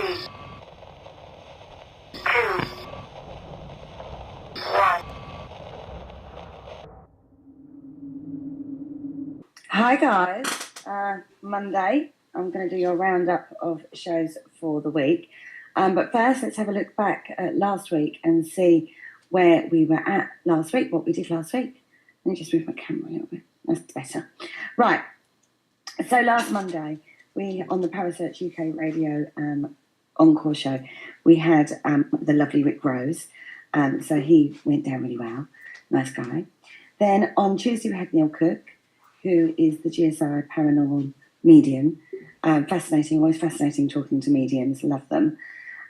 3, 2, 1. Hi guys, Monday. I'm going to do your roundup of shows for the week. But first, let's have a look back at last week and see where we were at last week, what we did last week. Let me just move my camera a little bit. That's better. Right. So last Monday, we, on the Parasearch UK Radio Encore show, we had the lovely Rick Rose. So he went down really well. Nice guy. Then on Tuesday, we had Neil Cook, who is the GSI Paranormal medium. Fascinating, always fascinating talking to mediums, love them.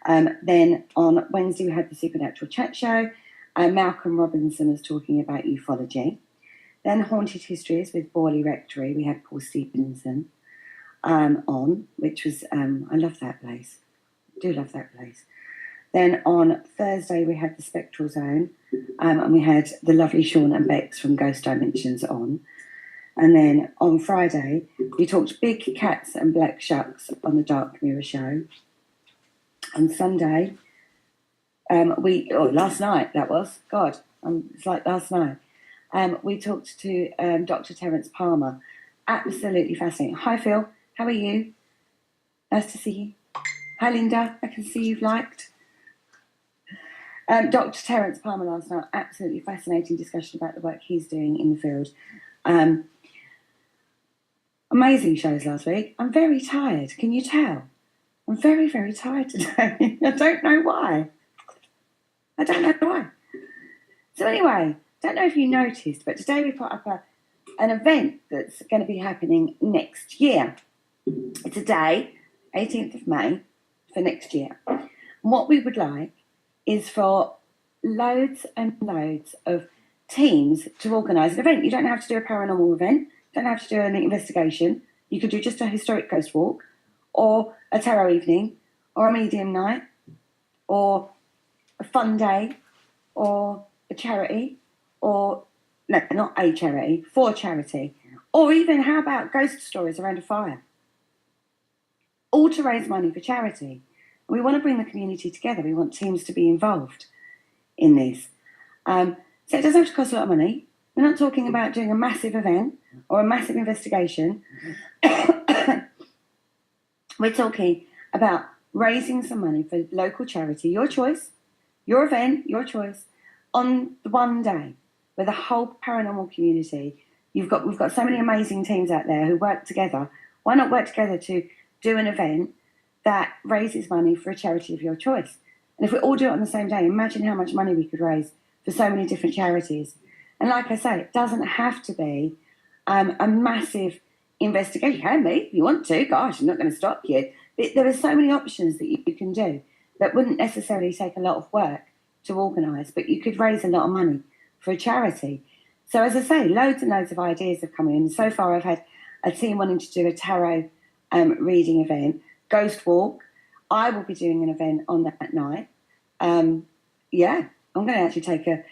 Then on Wednesday, we had the Supernatural Chat Show. Malcolm Robinson was talking about ufology. Then Haunted Histories with Borley Rectory. We had Paul Stevenson on, which was, I love that place. I do love that place. Then on Thursday, we had the Spectral Zone. And we had the lovely Sean and Bex from Ghost Dimensions on. And then on Friday, we talked Big Cats and Black Shucks on the Dark Mirror show. On Sunday, last night that was, God, it's like last night. We talked to Dr. Terence Palmer. Absolutely fascinating. Hi, Phil. How are you? Nice to see you. Hi, Linda. I can see you've liked. Dr. Terence Palmer last night. Absolutely fascinating discussion about the work he's doing in the field. Amazing shows last week. I'm very tired. Can you tell? I'm very, very tired today. I don't know why. So anyway, don't know if you noticed, but today we put up an event that's going to be happening next year. It's a day, 18th of May, for next year. And what we would like is for loads and loads of teams to organise an event. You don't have to do a paranormal event. Don't have to do an investigation. You could do just a historic ghost walk, or a tarot evening, or a medium night, or a fun day, or a charity, or, no, not a charity, for charity, or even, how about ghost stories around a fire? All to raise money for charity. And we want to bring the community together. We want teams to be involved in this. So it doesn't have to cost a lot of money. We're not talking about doing a massive event or a massive investigation. We're talking about raising some money for local charity, your choice, your event, your choice, on the one day with the whole paranormal community. We've got so many amazing teams out there who work together. Why not work together to do an event that raises money for a charity of your choice? And if we all do it on the same day, imagine how much money we could raise for so many different charities. And like I say, it doesn't have to be a massive investigation. You can be if you want to. Gosh, I'm not going to stop you. But there are so many options that you can do that wouldn't necessarily take a lot of work to organise, but you could raise a lot of money for a charity. So as I say, loads and loads of ideas have come in. So far, I've had a team wanting to do a tarot reading event, ghost walk. I will be doing an event on that night. I'm going to actually take a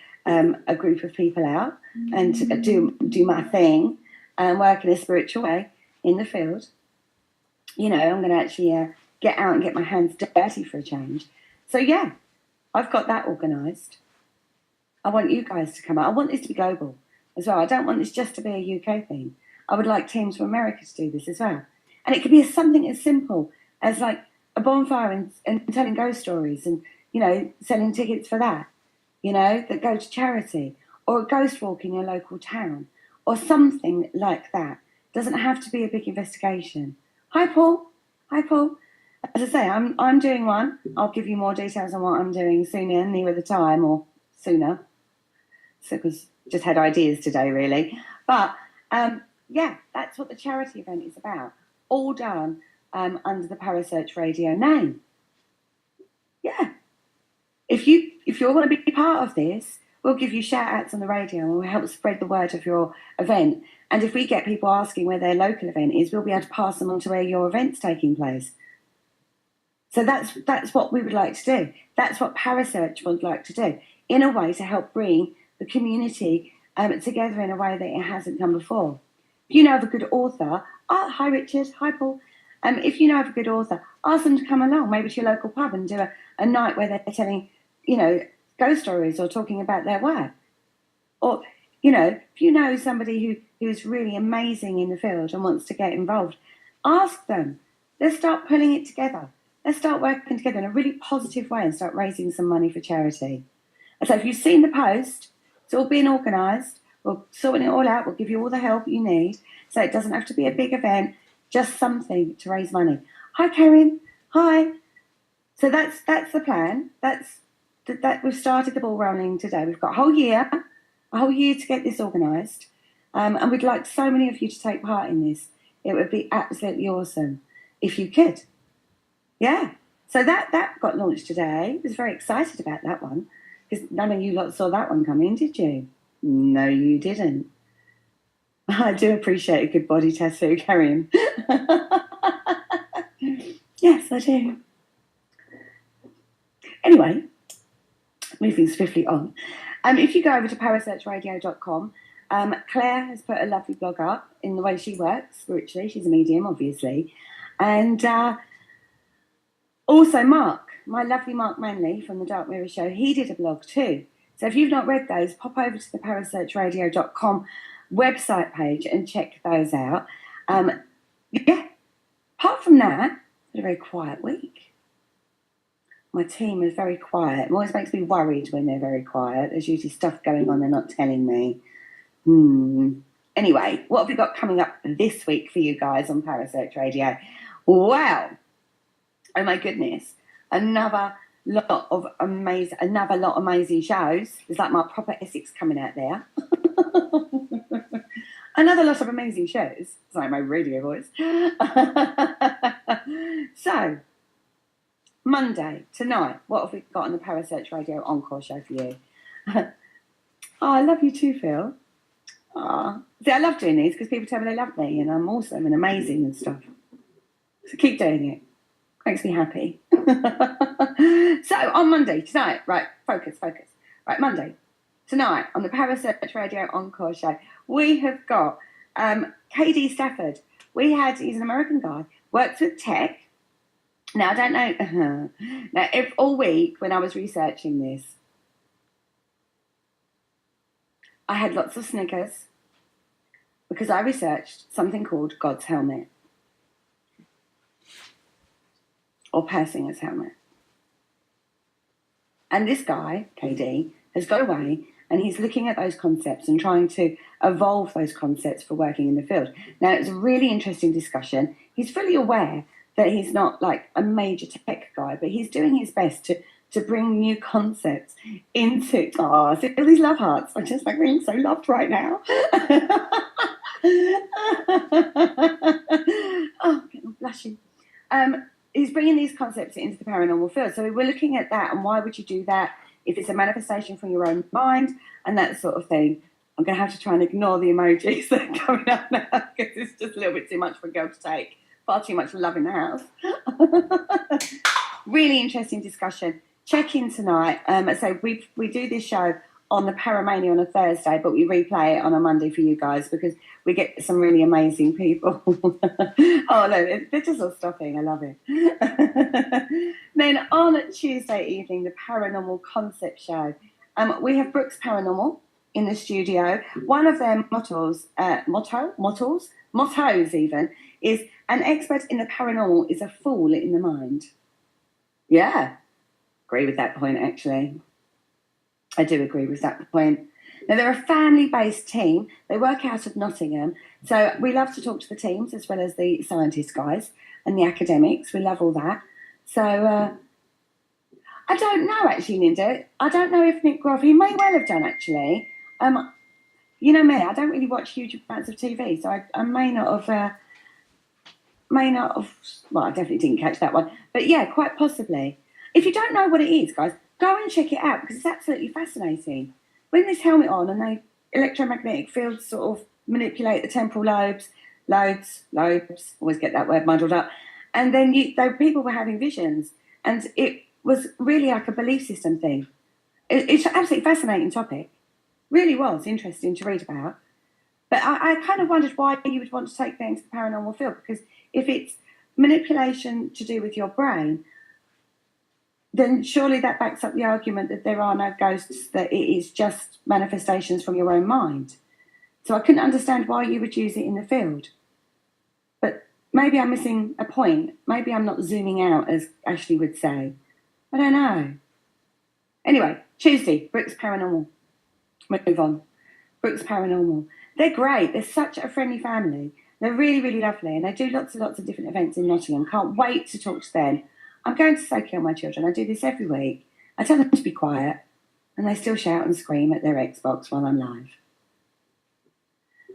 group of people out and do my thing and work in a spiritual way in the field. You know, I'm going to actually get out and get my hands dirty for a change. So yeah, I've got that organised. I want you guys to come out. I want this to be global as well. I don't want this just to be a UK thing. I would like teams from America to do this as well. And it could be something as simple as like a bonfire and telling ghost stories and, you know, selling tickets for that, you know, that go to charity, or a ghost walk in your local town, or something like that. Doesn't have to be a big investigation. Hi, Paul. As I say, I'm doing one. I'll give you more details on what I'm doing sooner, nearer the time, or sooner. So, because just had ideas today, really. But that's what the charity event is about. All done under the Parasearch Radio name. Yeah. If you want to be part of this, we'll give you shout outs on the radio and we'll help spread the word of your event. And if we get people asking where their local event is, we'll be able to pass them on to where your event's taking place. So that's what we would like to do. That's what Parasearch would like to do, in a way to help bring the community together in a way that it hasn't done before. If you know of a good author, hi Richard, hi Paul, If you know of a good author, ask them to come along, maybe to your local pub and do a night where they're telling, ghost stories or talking about their work. Or, if you know somebody who's really amazing in the field and wants to get involved, ask them. Let's start pulling it together. Let's start working together in a really positive way and start raising some money for charity. And so if you've seen the post, it's all being organised. We're sorting it all out. We'll give you all the help you need. So it doesn't have to be a big event, just something to raise money. Hi, Karen. Hi. So that's the plan. That we've started the ball rolling today. We've got a whole year to get this organised. And we'd like so many of you to take part in this. It would be absolutely awesome if you could. Yeah. So that got launched today. I was very excited about that one because none of you lot saw that one coming, did you? No, you didn't. I do appreciate a good body tattoo, Karen. Yes, I do. Anyway, moving swiftly on. If you go over to parasearchradio.com, Claire has put a lovely blog up in the way she works spiritually. She's a medium, obviously. And also Mark, my lovely Mark Manley from the Dark Mirror Show, he did a blog too. So if you've not read those, pop over to the parasearchradio.com website page and check those out. Apart from that, it's been a very quiet week. My team is very quiet. It always makes me worried when they're very quiet. There's usually stuff going on they're not telling me. Anyway, what have we got coming up this week for you guys on Parasearch Radio? Wow. Oh my goodness. Another lot of amazing shows. There's like my proper Essex coming out there. Another lot of amazing shows. Sorry, my radio voice. So, Monday, tonight, what have we got on the Parasearch Radio Encore show for you? Oh, I love you too, Phil. Oh. See, I love doing these because people tell me they love me and I'm awesome and amazing and stuff. So keep doing it. Makes me happy. So on Monday, tonight, right, focus. Right, Monday, tonight on the Parasearch Radio Encore show, we have got KD Stafford. He's an American guy, works with tech. Now, I don't know. Now, all week when I was researching this, I had lots of snickers because I researched something called God's helmet or Persinger's helmet. And this guy, KD, has got away and he's looking at those concepts and trying to evolve those concepts for working in the field. Now, it's a really interesting discussion. He's fully aware that he's not like a major tech guy, but he's doing his best to bring new concepts into... Oh, see all these love hearts. I'm just like feeling so loved right now. Oh, I'm blushing. He's bringing these concepts into the paranormal field. So we're looking at that and why would you do that if it's a manifestation from your own mind and that sort of thing. I'm going to have to try and ignore the emojis that are coming up now because it's just a little bit too much for a girl to take. Far too much love in the house. Really interesting discussion. Check in tonight. So we do this show on the Paramania on a Thursday, but we replay it on a Monday for you guys because we get some really amazing people. Oh, no, they're just all stopping. I love it. Then on Tuesday evening, the Paranormal Concept Show. We have Brooks Paranormal in the studio. One of their mottos even, is an expert in the paranormal is a fool in the mind. Yeah, agree with that point, actually. I do agree with that point. Now, they're a family-based team. They work out of Nottingham. So we love to talk to the teams as well as the scientist guys and the academics. We love all that. So I don't know, actually, Linda. I don't know if Nick Groff, he may well have done, actually. You know me, I don't really watch huge amounts of TV, so I may not have... well, I definitely didn't catch that one. But yeah, quite possibly. If you don't know what it is, guys, go and check it out because it's absolutely fascinating. When this helmet on and they electromagnetic fields sort of manipulate the temporal lobes, always get that word muddled up. And then people were having visions and it was really like a belief system thing. It's an absolutely fascinating topic. Really was interesting to read about. But I kind of wondered why you would want to take that into the paranormal field because if it's manipulation to do with your brain, then surely that backs up the argument that there are no ghosts, that it is just manifestations from your own mind. So I couldn't understand why you would use it in the field. But maybe I'm missing a point. Maybe I'm not zooming out, as Ashley would say. I don't know. Anyway, Tuesday, Brooks Paranormal. Move on. Brooks Paranormal. They're great. They're such a friendly family. They're really, really lovely. And they do lots and lots of different events in Nottingham. Can't wait to talk to them. I'm going to so kill my children. I do this every week. I tell them to be quiet, and they still shout and scream at their Xbox while I'm live.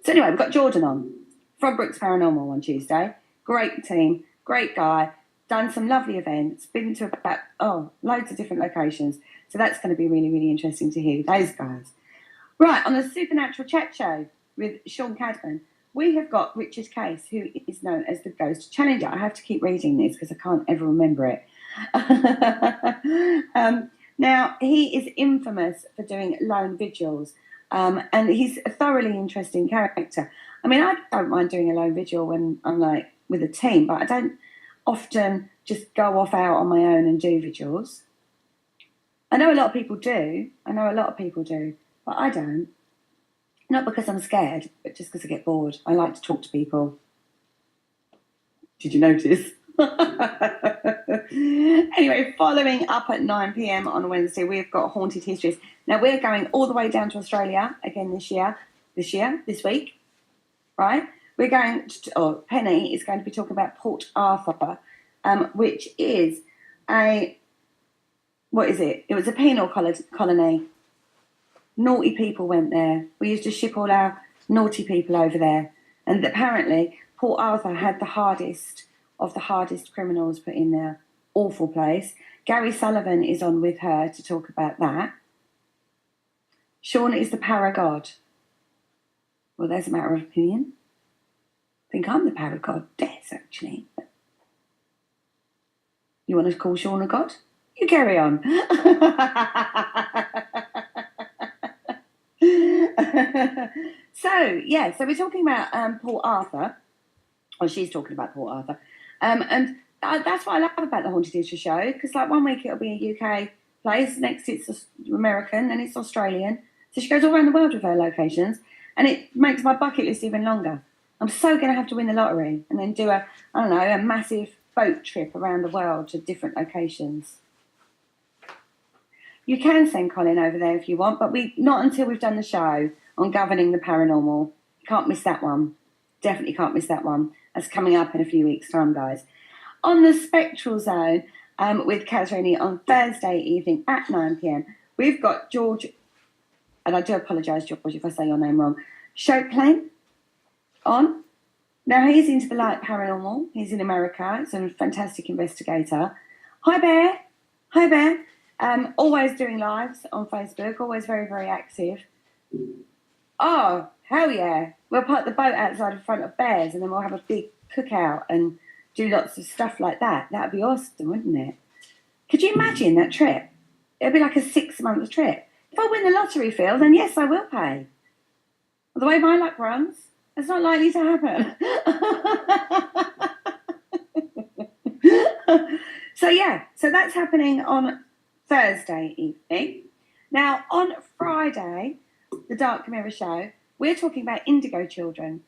So anyway, we've got Jordan on from Brooks Paranormal on Tuesday. Great team, great guy, done some lovely events, been to about, loads of different locations. So that's going to be really, really interesting to hear those guys. Right, on the Supernatural Chat Show with Sean Cadman, we have got Richard Case, who is known as the Ghost Challenger. I have to keep reading this because I can't ever remember it. Now, he is infamous for doing lone vigils, and he's a thoroughly interesting character. I mean, I don't mind doing a lone vigil when I'm like with a team, but I don't often just go off out on my own and do vigils. I know a lot of people do, but I don't. Not because I'm scared, but just because I get bored. I like to talk to people. Did you notice? Anyway, following up at 9 p.m. on Wednesday, we've got Haunted Histories. Now, we're going all the way down to Australia again this week, right? We're going to, Penny is going to be talking about Port Arthur, which is what is it? It was a penal colony. Naughty people went there. We used to ship all our naughty people over there. And apparently, Port Arthur had the hardest of the hardest criminals put in there. Awful place. Gary Sullivan is on with her to talk about that. Sean is the paragod. Well, there's a matter of opinion. I think I'm the paragod. Yes, actually. You want to call Sean a god? You carry on. So we're talking about Port Arthur. Or she's talking about Port Arthur. And that's what I love about the Haunted History Show, because like one week it'll be a UK place, next it's American, then it's Australian. So she goes all around the world with her locations, and it makes my bucket list even longer. I'm so going to have to win the lottery and then do a massive boat trip around the world to different locations. You can send Colin over there if you want, but not until we've done the show on governing the paranormal. Can't miss that one. Definitely can't miss that one. That's coming up in a few weeks' time, guys. On the Spectral Zone with Kaz on Thursday evening at 9 p.m, we've got George, and I do apologise, George, if I say your name wrong, Shoplane on. Now, he's into the light paranormal. He's in America. He's a fantastic investigator. Hi, Bear. Always doing lives on Facebook, always very, very active. Oh, hell yeah. We'll park the boat outside in front of Bears, and then we'll have a big cookout and do lots of stuff like that. That'd be awesome, wouldn't it? Could you imagine that trip? It'd be like a 6-month trip. If I win the lottery, Phil, then yes, I will pay. The way my luck runs, it's not likely to happen. So that's happening on Thursday evening. Now, on Friday, the Dark Mirror Show, we're talking about indigo children.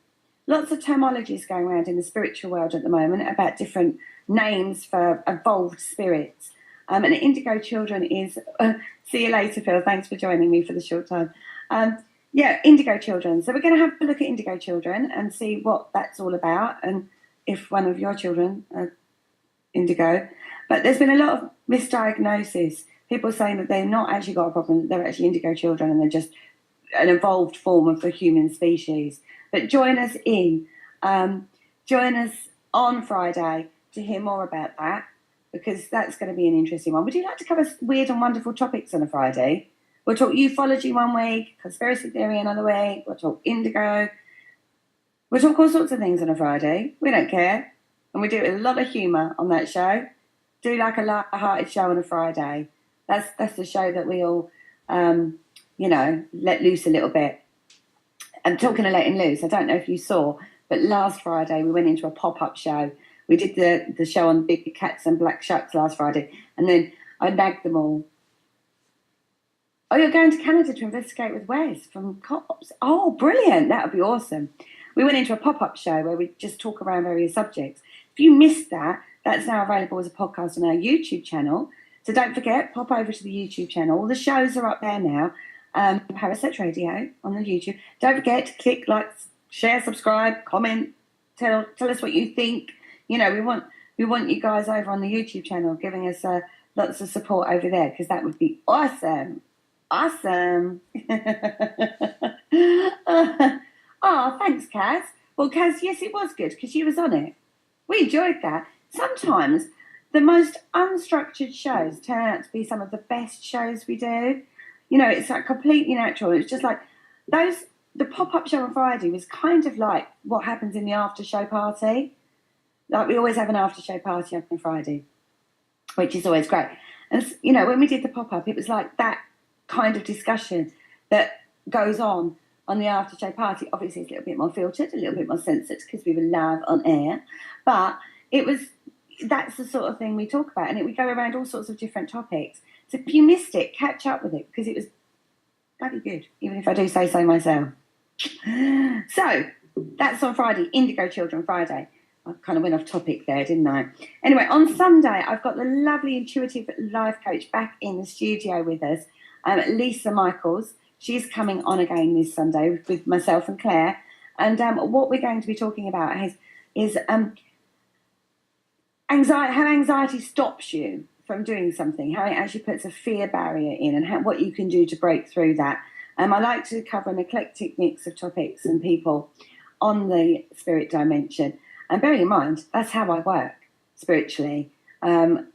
Lots of terminologies going around in the spiritual world at the moment about different names for evolved spirits. And indigo children is... see you later, Phil. Thanks for joining me for the short time. Indigo children. So we're going to have a look at indigo children and see what that's all about and if one of your children are indigo. But there's been a lot of misdiagnosis. People saying that they've not actually got a problem, they're actually indigo children and they're just an evolved form of the human species. But join us on Friday to hear more about that, because that's going to be an interesting one. Would you like to cover weird and wonderful topics on a Friday? We'll talk ufology one week, conspiracy theory another week, we'll talk indigo. We'll talk all sorts of things on a Friday. We don't care. And we do a lot of humour on that show. Do like a light-hearted show on a Friday. That's the show that we all, let loose a little bit. And talking of letting loose, I don't know if you saw, but last Friday we went into a pop-up show We did the show on big cats and black sharks last Friday, and then I nagged them all. Oh, you're going to Canada to investigate with Wes from Cops. Oh, brilliant. That would be awesome. We went into a pop-up show where we just talk around various subjects. If you missed that, that's now available as a podcast on our YouTube channel. So don't forget, pop over to the YouTube channel. All the shows are up there now. Parasearch Radio on the YouTube. Don't forget to click like, share, subscribe, comment, tell us what you think. You know, we want you guys over on the YouTube channel giving us lots of support over there, because that would be awesome. Awesome. Oh, thanks, Kaz. Well, Kaz, yes, it was good because you was on it. We enjoyed that. Sometimes the most unstructured shows turn out to be some of the best shows we do. You know, it's like completely natural. It's just like the pop-up show on Friday was kind of like what happens in the after-show party. Like, we always have an after-show party up on Friday, which is always great. And, you know, when we did the pop-up, it was like that kind of discussion that goes on the after-show party. Obviously, it's a little bit more filtered, a little bit more censored because we were live on air. But that's the sort of thing we talk about. And we go around all sorts of different topics. So if you missed it, catch up with it, because it was bloody good, even if I do say so myself. So that's on Friday, Indigo Children Friday. I kind of went off topic there, didn't I? Anyway, on Sunday, I've got the lovely intuitive life coach back in the studio with us, Lisa Michaels. She's coming on again this Sunday with myself and Claire. And what we're going to be talking about is anxiety, how anxiety stops you from doing something, how it actually puts a fear barrier in, and what you can do to break through that. I like to cover an eclectic mix of topics and people on the spirit dimension. And bearing in mind, that's how I work spiritually,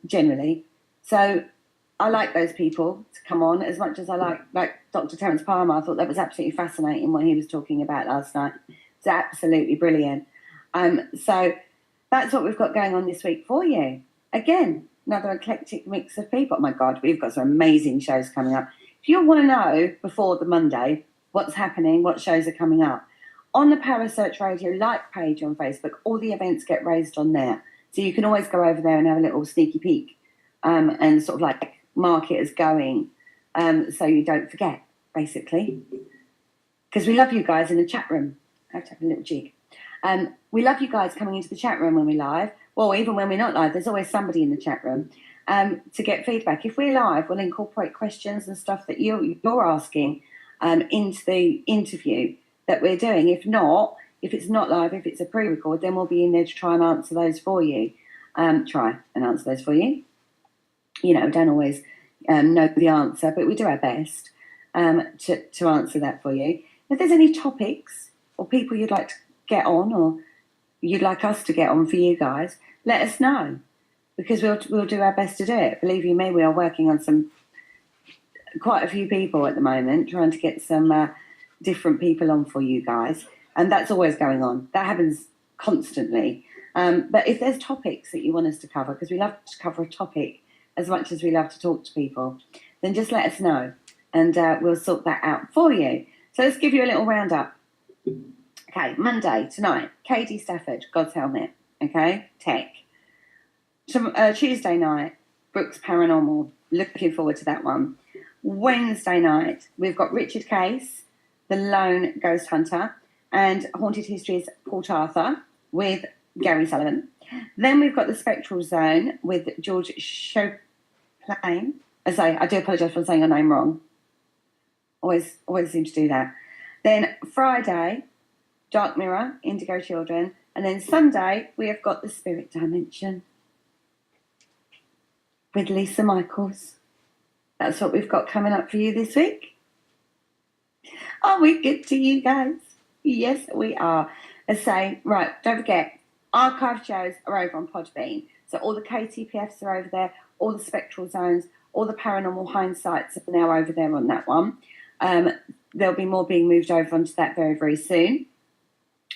generally. So I like those people to come on as much as I like Dr. Terence Palmer. I thought that was absolutely fascinating what he was talking about last night. It's absolutely brilliant. So that's what we've got going on this week for you. Again, another eclectic mix of people. Oh my God, we've got some amazing shows coming up. If you want to know before the Monday what's happening, what shows are coming up, on the Parasearch Radio like page on Facebook, all the events get raised on there. So you can always go over there and have a little sneaky peek and sort of like mark it as going so you don't forget, basically. Because we love you guys in the chat room. I have to have a little jig. We love you guys coming into the chat room when we're live. Well, even when we're not live, there's always somebody in the chat room to get feedback. If we're live, we'll incorporate questions and stuff that you're asking into the interview that we're doing. If it's not live, if it's a pre-record, then we'll be in there to try and answer those for you. You know, don't always know the answer, but we do our best to answer that for you. If there's any topics or people you'd like to get on, or you'd like us to get on for you guys, let us know, because we'll do our best to do it. Believe you me, we are working on quite a few people at the moment, trying to get some different people on for you guys, and that's always going on. That happens constantly. But if there's topics that you want us to cover, because we love to cover a topic as much as we love to talk to people, then just let us know, and we'll sort that out for you. So let's give you a little roundup. Okay, Monday tonight, Katie Stafford, God's Helmet. Okay, Tech. Tuesday night, Brooks Paranormal. Looking forward to that one. Wednesday night, we've got Richard Case, The Lone Ghost Hunter, and Haunted Histories Port Arthur with Gary Sullivan. Then we've got The Spectral Zone with George Choplain. I do apologise for saying your name wrong. Always seem to do that. Then Friday, Dark Mirror, Indigo Children. And then Sunday, we have got The Spirit Dimension with Lisa Michaels. That's what we've got coming up for you this week. Are we good to you guys? Yes, we are. Right, don't forget, archive shows are over on Podbean. So all the KTPFs are over there, all the Spectral Zones, all the Paranormal Hindsights are now over there on that one. There'll be more being moved over onto that very, very soon.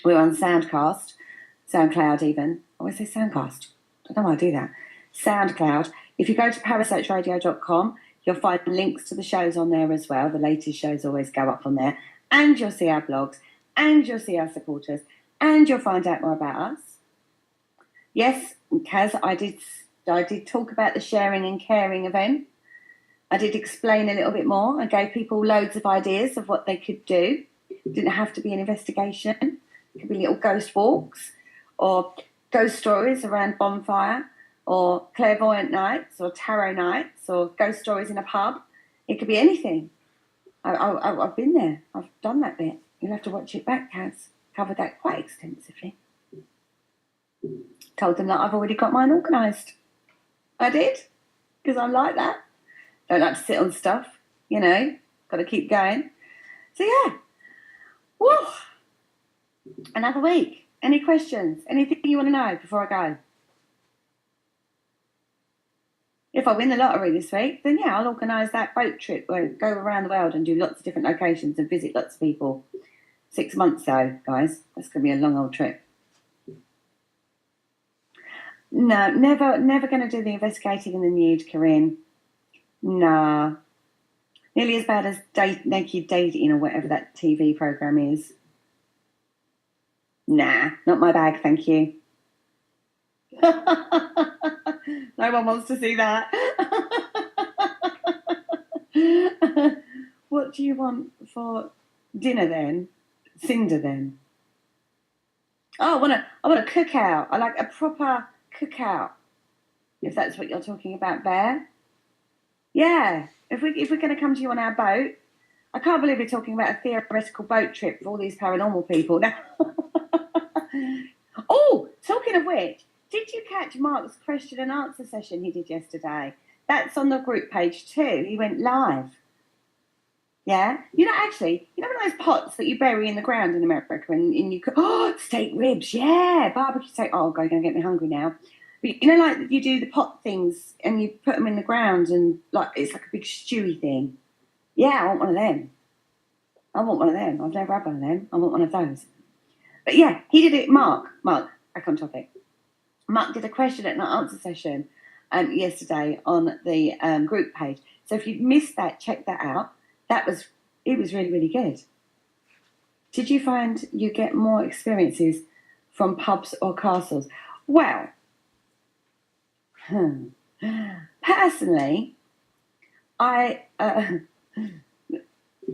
We're on SoundCloud even. I always say Soundcast. I don't know why I do that. SoundCloud. If you go to parasearchradio.com, you'll find links to the shows on there as well. The latest shows always go up on there. And you'll see our blogs. And you'll see our supporters. And you'll find out more about us. Yes, Kaz, I did talk about the sharing and caring event. I did explain a little bit more. I gave people loads of ideas of what they could do. It didn't have to be an investigation. It could be little ghost walks or ghost stories around bonfire or clairvoyant nights or tarot nights or ghost stories in a pub. It could be anything. I've been there. I've done that bit. You'll have to watch it back, Kaz. Covered that quite extensively. Told them that I've already got mine organised. I did, because I'm like that. Don't like to sit on stuff, you know. Got to keep going. So yeah. Woo! Another week. Any questions? Anything you want to know before I go? If I win the lottery this week, then yeah, I'll organise that boat trip where I go around the world and do lots of different locations and visit lots of people. 6 months though, guys. That's going to be a long old trip. No, never going to do the investigating in the nude, Corinne. Nah. Nearly as bad as naked dating or whatever that TV programme is. Nah, not my bag, thank you. No one wants to see that. What do you want for dinner then? Cinder then? Oh, I want a cookout. I like a proper cookout. If that's what you're talking about, Bear. Yeah. If we're going to come to you on our boat, I can't believe we're talking about a theoretical boat trip for all these paranormal people now. Oh, talking of which, did you catch Mark's question and answer session he did yesterday? That's on the group page too. He went live. Yeah? You know one of those pots that you bury in the ground in America and you could, steak ribs, yeah, barbecue steak. Oh, God, you're going to get me hungry now. But you know, like you do the pot things and you put them in the ground and like it's like a big stewy thing. Yeah, I want one of them. I've never had one of them. I want one of those. But yeah, he did it. Mark, back on topic. Mark did a question and answer session yesterday on the group page. So if you missed that, check that out. It was really, really good. Did you find you get more experiences from pubs or castles? Well, personally, I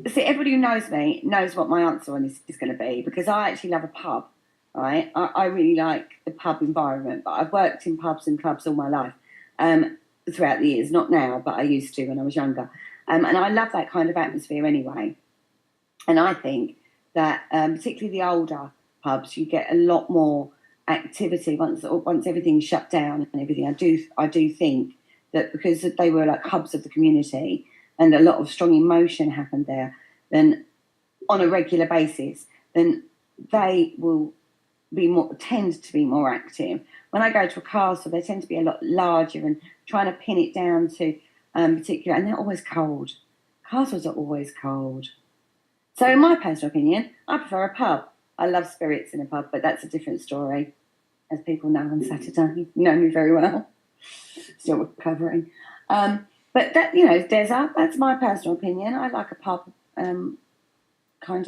see, everybody who knows me knows what my answer on this is going to be, because I actually love a pub, right? I really like the pub environment, but I've worked in pubs and clubs all my life throughout the years, not now, but I used to when I was younger. And I love that kind of atmosphere anyway. And I think that particularly the older pubs, you get a lot more activity once everything's shut down and everything. I do think that because they were like hubs of the community and a lot of strong emotion happened there, then on a regular basis, then they will tend to be more active. When I go to a castle, they tend to be a lot larger and trying to pin it down to particular, and they're always cold. Castles are always cold. So in my personal opinion, I prefer a pub. I love spirits in a pub, but that's a different story, as people know on Saturday. You know me very well. Still recovering. But that, Deza, that's my personal opinion. I like a pub kind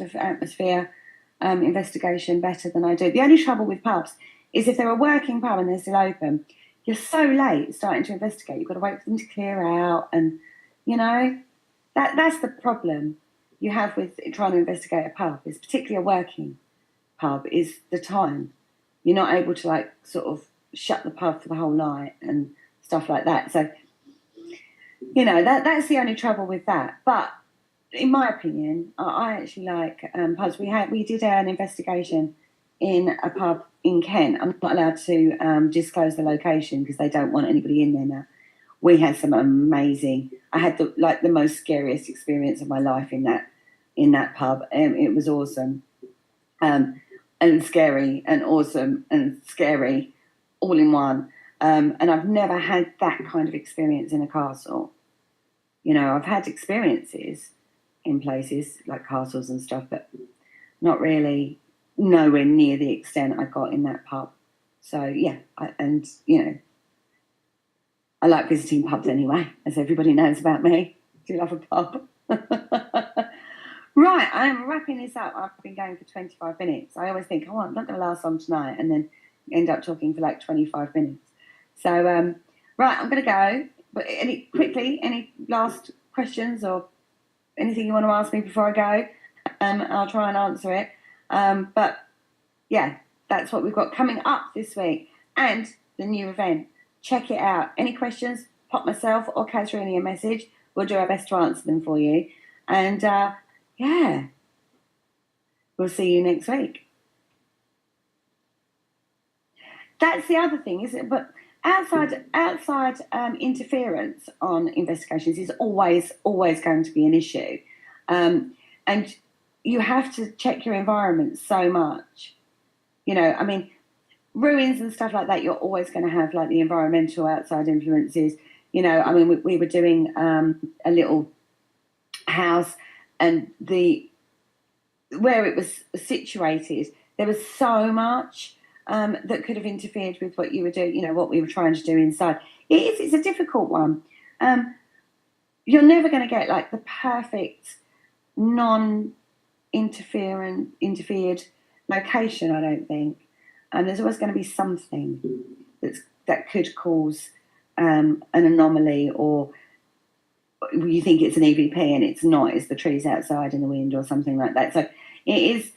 of atmosphere investigation better than I do. The only trouble with pubs is if they're a working pub and they're still open, you're so late starting to investigate. You've got to wait for them to clear out, and that's the problem you have with trying to investigate a pub. Is particularly a working pub is the time. You're not able to sort of shut the pub for the whole night and stuff like that. So that's the only trouble with that. But in my opinion, I actually like pubs. We did an investigation in a pub in Kent. I'm not allowed to disclose the location because they don't want anybody in there now. We had some amazing. I had the most scariest experience of my life in that pub. It was awesome, and scary, and awesome, and scary, all in one. And I've never had that kind of experience in a castle. I've had experiences in places like castles and stuff, but not really, nowhere near the extent I got in that pub. So yeah, I like visiting pubs anyway, as everybody knows about me. Do love a pub. Right, I am wrapping this up. I've been going for 25 minutes. I always think, I'm not going to last on tonight, and then end up talking for like 25 minutes. So, right, I'm going to go. But any last questions or anything you want to ask me before I go? I'll try and answer it. But yeah, that's what we've got coming up this week. And the new event. Check it out. Any questions, pop myself or Katharine a message. We'll do our best to answer them for you. And yeah, we'll see you next week. That's the other thing, isn't it? But outside interference on investigations is always going to be an issue. And you have to check your environment so much. You know, I mean, ruins and stuff like that, you're always going to have like the environmental outside influences. You know, I mean, we were doing a little house, and where it was situated, there was so much that could have interfered with what you were doing, you know, what we were trying to do inside. It's a difficult one. You're never going to get like the perfect interfered location, I don't think. There's always going to be something that could cause an anomaly, or you think it's an EVP and it's not. It's the trees outside in the wind or something like that. So it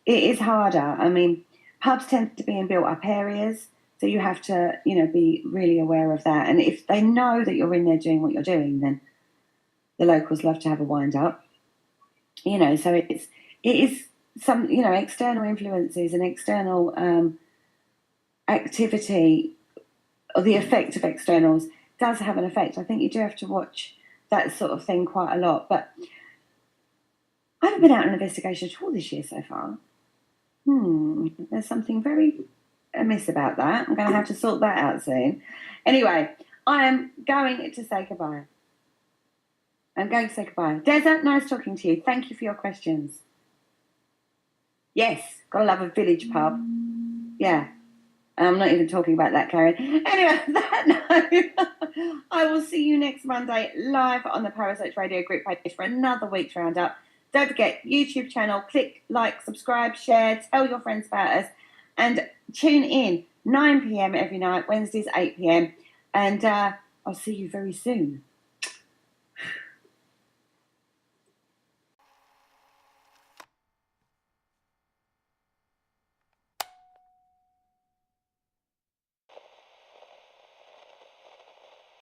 is harder. I mean, pubs tend to be in built-up areas, so you have to, you know, be really aware of that. And if they know that you're in there doing what you're doing, then the locals love to have a wind-up. You know, so it is some, you know, external influences and external activity, or the effect of externals does have an effect. I think you do have to watch that sort of thing quite a lot. But I haven't been out on an investigation at all this year so far. There's something very amiss about that. I'm going to have to sort that out soon. Anyway, I am going to say goodbye. Desert, nice talking to you. Thank you for your questions. Yes, gotta love a village pub. Yeah, I'm not even talking about that, Karen. Anyway, that note, I will see you next Monday live on the Parasearch Radio group page for another week's roundup. Don't forget, YouTube channel, click, like, subscribe, share, tell your friends about us, and tune in 9 p.m. every night, Wednesdays 8 p.m. And I'll see you very soon.